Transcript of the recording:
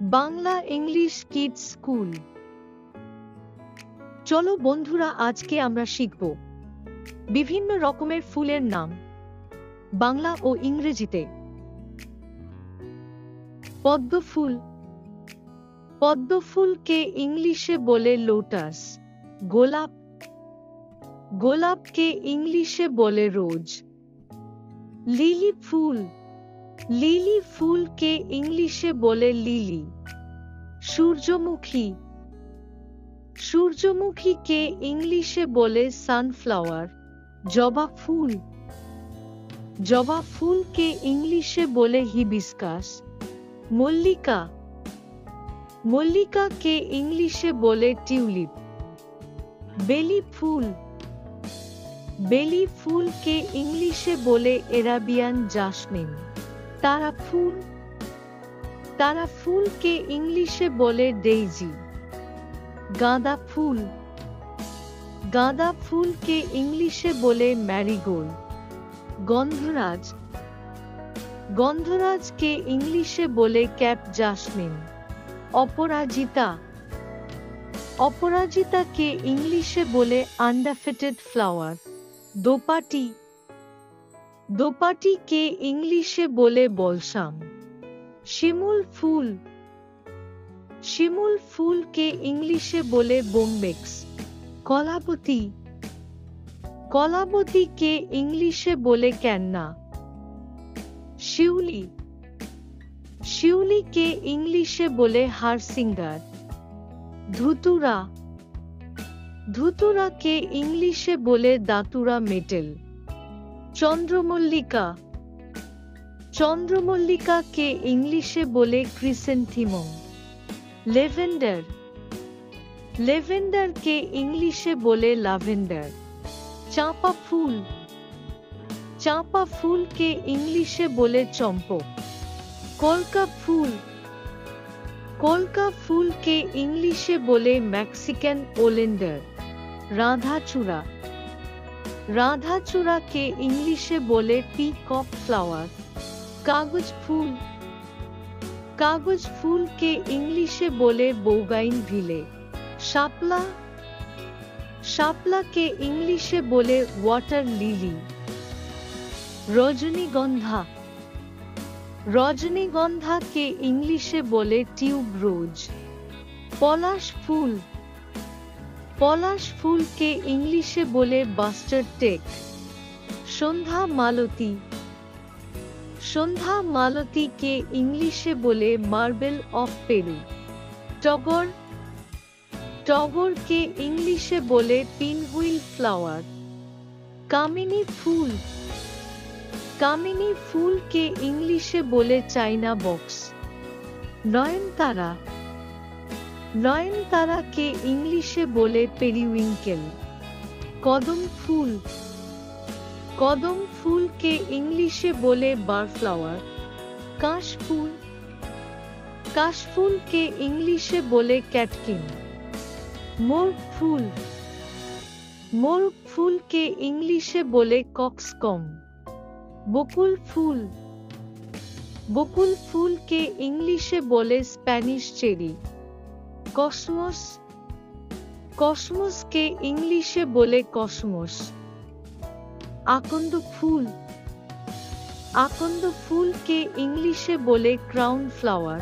Bangla English kids school. চলো বন্ধুরা, আজকে আমরা শিখব বিভিন্ন রকমের ফুলের নাম বাংলা ও ইংরেজিতে। পদ্ম ফুল। পদ্ম ফুলকে ইংলিশে বলে লোটাস। গোলাপ। গোলাপকে ইংলিশে বলে রোজ। লিলি ফুল। লিলি ফুলকে ইংলিশে বলে লিলি। সূর্যমুখী। সূর্যমুখীকে ইংলিশে বলে সানফ্লাওয়ার। জবা ফুল। জবা ফুলকে ইংলিশে বলে হিবিস্কাস। মল্লিকা। মল্লিকাকে ইংলিশে বলে টিউলিপ। বেলি ফুল। বেলি ফুলকে ইংলিশে বলে এরাবিয়ান জাসমিন। তারা ফুল। তারা ফুলকে ইংলিশে বলে ডেইজি। গাঁদা ফুল। গাঁদা ফুলকে ইংলিশে বলে ম্যারিগোল্ড। গন্ধরাজ। গন্ধরাজকে ইংলিশে বলে ক্যাপ জাসমিন। অপরাজিতা। অপরাজিতাকে ইংলিশে বলে আন্ডারফেটেড ফ্লাওয়ার। দোপাটি। দোপাটিকে ইংলিশে বলে বলসাম। শিমুল ফুল। শিমুল ফুলকে ইংলিশে বলে বোম্বেক্স। কলাবতী। কলাবতীকে ইংলিশে বলে ক্যান্না। শিউলি। শিউলিকে ইংলিশে বলে হারসিঙ্গার। ধুতুরা। ধুতুরাকে ইংলিশে বলে দাতুরা মেটেল। চন্দ্রমল্লিকা। চন্দ্রমল্লিকাকে ইংলিশে বলে ক্রিসেন্থিমম। লেভেন্ডার। লেভেন্ডারকে ইংলিশে বলে লাভেন্ডার। চাঁপা ফুল। চাঁপা ফুলকে ইংলিশে বলে চম্পক। কলকা ফুল। কলকা ফুলকে ইংলিশে বলে মেক্সিকান ওলেন্ডার। রাধাচূড়া। রাধাচূড়াকে ইংলিশে বলে পিকক ফ্লাওয়ার। কাগজ ফুল। কাগজ ফুলকে ইংলিশে বলে বোগাইন ভিলে। শাপলা। শাপলাকে ইংলিশে বলে ওয়াটার লিলি। রজনীগন্ধা। রজনীগন্ধাকে ইংলিশে বলে টিউব রোজ। পলাশ ফুল। পলাশ ফুলকে ইংলিশে বলে বাস্টার্ড টেক। সন্ধ্যা মালতী। সন্ধ্যা মালতীকে ইংলিশে বলে মার্বেল অফ পেরু। টগর। টগরকে ইংলিশে বলে পিনহুইল ফ্লাওয়ার। কামিনী ফুল। কামিনী ফুলকে ইংলিশে বলে চাইনা বক্স। নয়নতারা। নয়নতারাকে ইংলিশে বলে পেরিউইঙ্কেল। কদম ফুল। কদম ফুলকে ইংলিশে বলে বারফ্লাওয়ার। কাশফুল। কাশফুলকে ইংলিশে বলে ক্যাটকিন। মোরগ ফুল। মোরগ ফুলকে ইংলিশে বলে কক্সকম। বকুল ফুল। বকুল ফুলকে ইংলিশে বলে স্প্যানিশ চেরি। কসমস। কসমসকে ইংলিশে বলে কসমস। আকন্দ ফুল। আকন্দ ফুলকে ইংলিশে বলে ক্রাউন ফ্লাওয়ার।